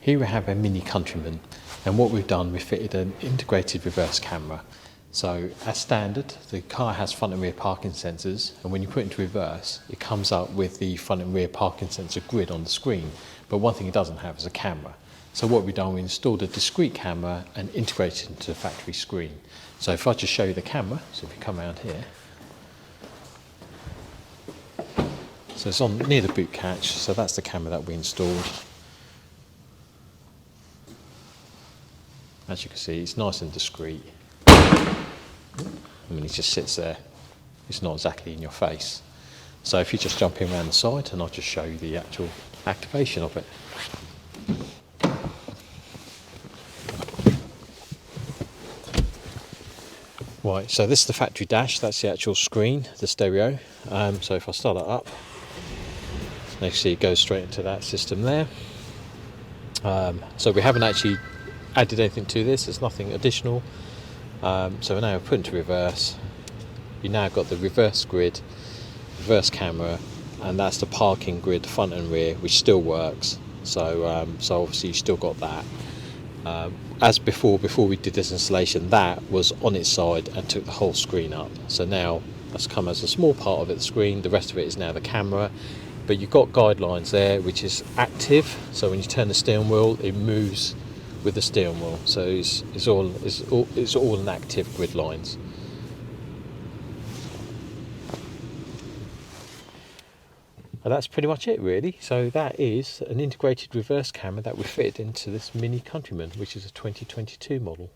Here we have a Mini Countryman, and what we've done, we've fitted an integrated reverse camera. So as standard, the car has front and rear parking sensors, and when you put it into reverse, it comes up with the front and rear parking sensor grid on the screen. But one thing it doesn't have is a camera. So what we've done, we installed a discrete camera and integrated it into the factory screen. So if I just show you the camera, so if you come around here, so it's on near the boot catch, so that's the camera that we installed. As you can see, it's nice and discreet. I mean, it just sits there. It's not exactly in your face. So if you just jump in around the side, and I'll just show you the actual activation of it. Right, so this is the factory dash. That's the actual screen, the stereo. So if I start it up, you see it goes straight into that system there. So we haven't actually added anything to this. There's nothing additional. So now I've put into reverse. You now got the reverse grid, reverse camera, and that's the parking grid, front and rear, which still works. So so obviously you still got that. As before we did this installation, that was on its side and took the whole screen up. So now that's come as a small part of it, the screen. The rest of it is now the camera. But you've got guidelines there, which is active. So when you turn the steering wheel, it moves with the steering wheel. So it's all in active grid lines. And that's pretty much it, really. So that is an integrated reverse camera that we fitted into this Mini Countryman, which is a 2022 model.